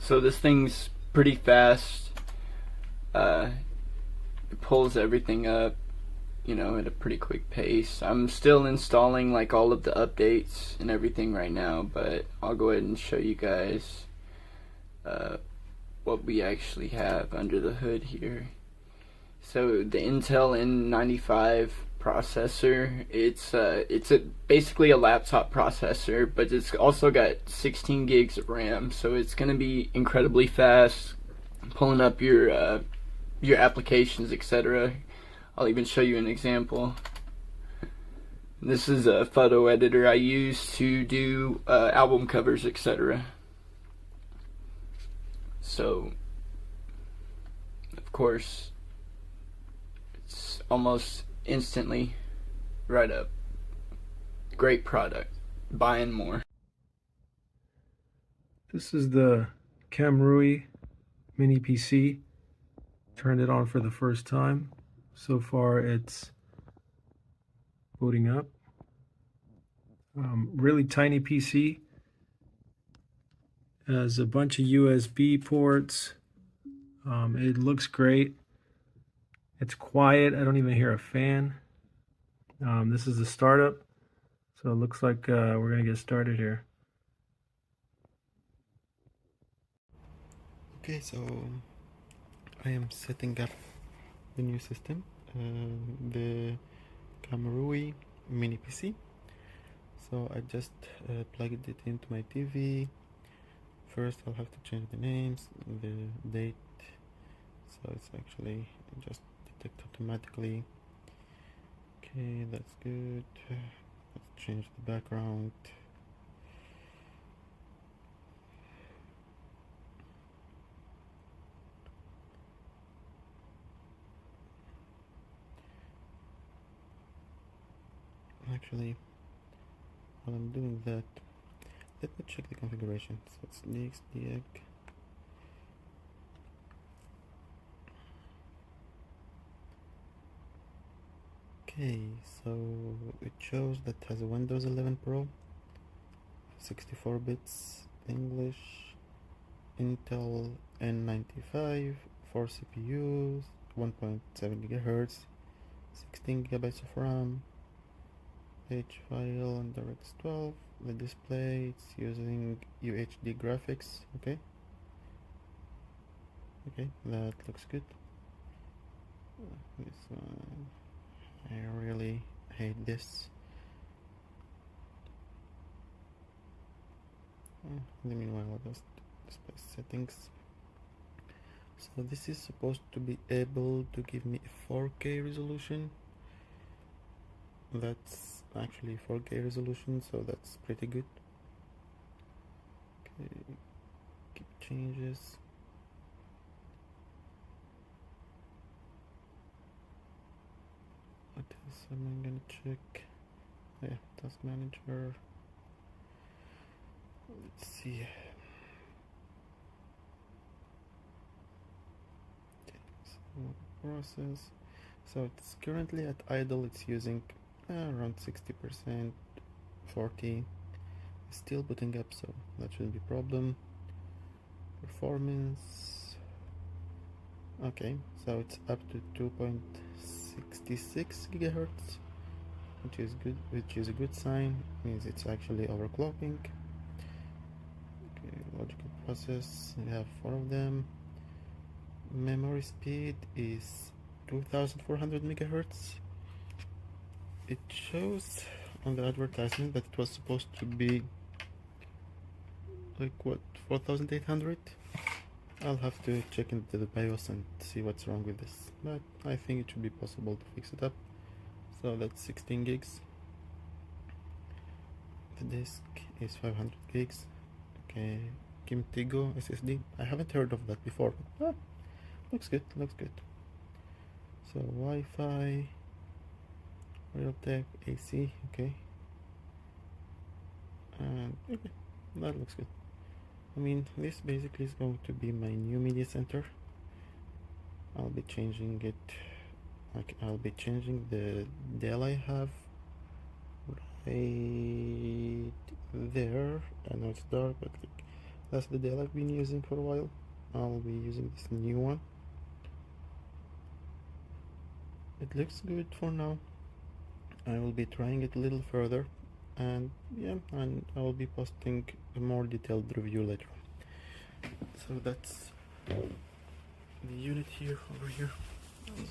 So this thing's pretty fast. It pulls everything up, at a pretty quick pace. I'm still installing like all of the updates and everything right now, but I'll go ahead and show you guys what we actually have under the hood here. So the Intel N95 processor, it's basically a laptop processor, but it's also got 16 gigs of RAM, so it's gonna be incredibly fast pulling up your applications, etc. I'll even show you an example. This is a photo editor I use to do album covers, etc. So, of course, it's almost instantly right up. Great product. Buying more. This is the KAMRUI mini PC. Turned it on for the first time. So far it's booting up. Really tiny PC. Has a bunch of USB ports. It looks great. It's quiet. I don't even hear a fan. This is the startup. So it looks like we're going to get started here. Okay, so I am setting up the new system, the KAMRUI mini PC. So I just plugged it into my TV. First I'll have to change the names, the date, so it's actually just detect automatically. Okay, that's good. Let's change the background. Actually, while I'm doing that, let me check the configuration. So it's DXDEG. Okay, so it shows that has a Windows 11 Pro, 64 bits, English, Intel N95, 4 CPUs, 1.7 GHz, 16 gigabytes of RAM, page file and DirectX 12. The display, it's using UHD graphics. Okay, that looks good. This one, I really hate this. In the meanwhile, I'll just display settings. So this is supposed to be able to give me a 4K resolution. That's actually 4K resolution, so that's pretty good. Okay, keep changes. What else am I gonna check? Yeah, task manager. Let's see. Okay, so process. So it's currently at idle. It's using around 60%, 40. It's still booting up, so that shouldn't be a problem. Performance. Okay, so it's up to 2.66 gigahertz, which is good, which is a good sign. Means it's actually overclocking. Okay, logical process, we have 4 of them. Memory speed is 2400 megahertz. It shows on the advertisement that it was supposed to be like 4800. I'll have to check into the BIOS and see what's wrong with this, but I think it should be possible to fix it up. So that's 16 gigs. The disk is 500 gigs. Okay, Kimtigo SSD. I haven't heard of that before, but looks good. So Wi-Fi, Realtek, AC. Okay, and okay, that looks good. I mean, this basically is going to be my new media center. I'll be changing it. Like, I'll be changing the Dell I have right there. I know it's dark, but like That's the Dell I've been using for a while. I'll be using this new one. It looks good for now. I will be trying it a little further, and yeah, and I will be posting a more detailed review later on. So that's the unit here, over here. As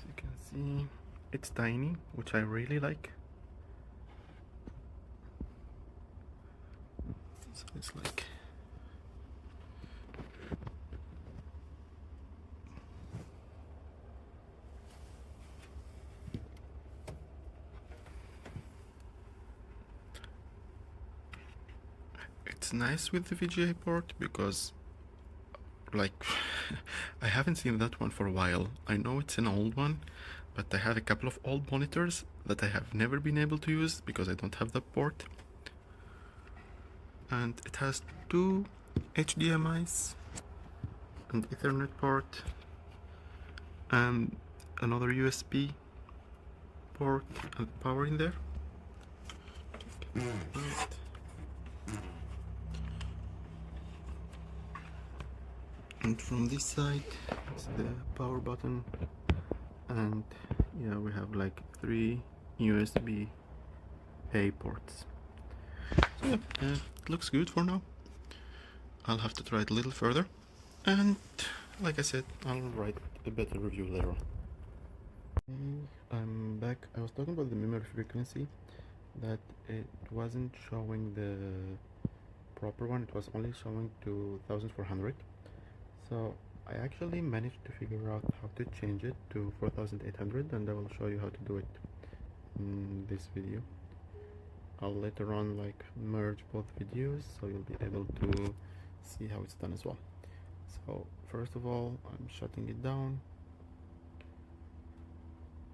you can see, it's tiny, which I really like. So it's like it's nice with the VGA port because, like, I haven't seen that one for a while. I know it's an old one, but I have a couple of old monitors that I have never been able to use because I don't have the port. And it has two HDMIs, an Ethernet port, and another USB port and power in there. And from this side is the power button, and yeah, we have like 3 USB-A ports. So yeah, it looks good for now. I'll have to try it a little further, and like I said, I'll write a better review later on. I'm back. I was talking about the memory frequency, that it wasn't showing the proper one, it was only showing 2400. So I actually managed to figure out how to change it to 4800, and I will show you how to do it in this video. I'll later on like merge both videos so you'll be able to see how it's done as well. So first of all, I'm shutting it down.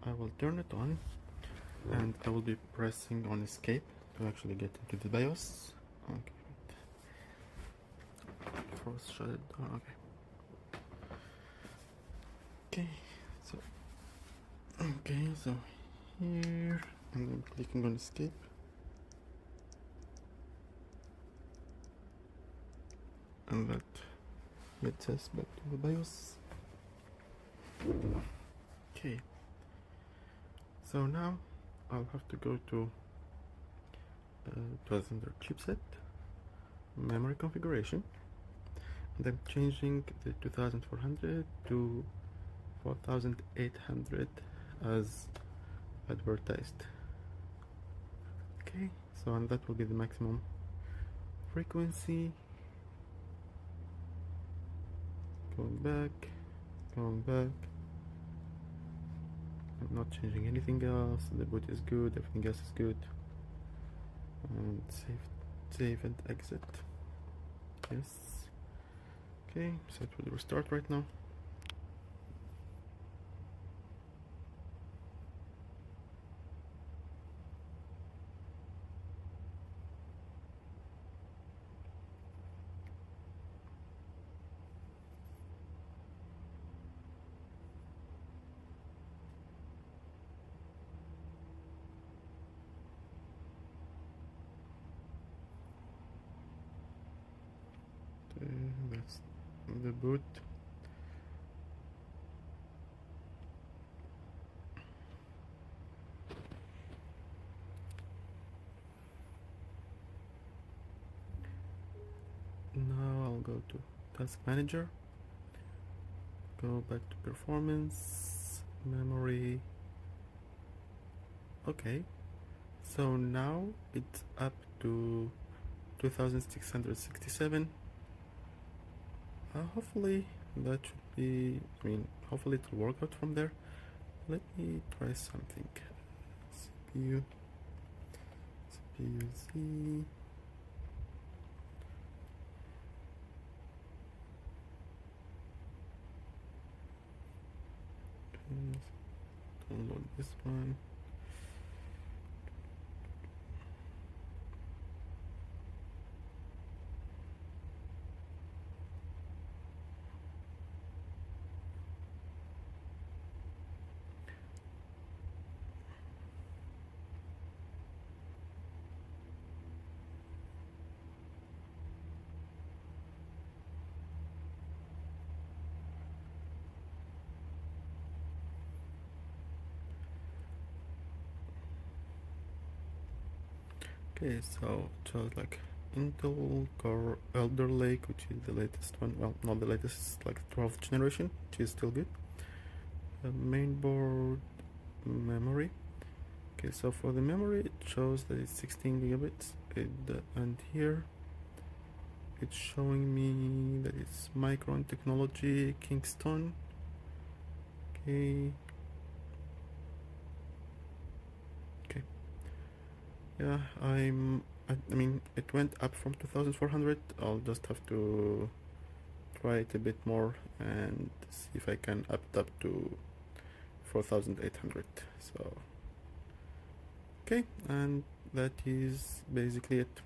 I will turn it on, and I will be pressing on escape to actually get into the BIOS. Okay, first shut it down. Okay, so here, and I'm clicking on escape. And that gets us back to the BIOS. Okay, so now I'll have to go to it was under chipset, memory configuration, and I'm changing the 2400 to 4800 as advertised. Okay, so and that will be the maximum frequency. Going back. I'm not changing anything else. The boot is good, everything else is good. And save and exit. Yes. Okay, so it will restart right now. That's the boot. Now I'll go to Task Manager, go back to Performance, Memory. Okay, so now it's up to 2667. Hopefully that should be, hopefully it will work out from there. Let me try something. CPU Z. Download this one. Okay, so it shows like Intel Core Alder Lake, which is the latest one. Well, not the latest, it's like 12th generation, which is still good. Mainboard memory. Okay, so for the memory, it shows that it's 16 gigabits, and here it's showing me that it's Micron Technology Kingston. Okay. Okay. Yeah, I mean, it went up from 2400. I'll just have to try it a bit more and see if I can up it up to 4800. So, okay, and that is basically it.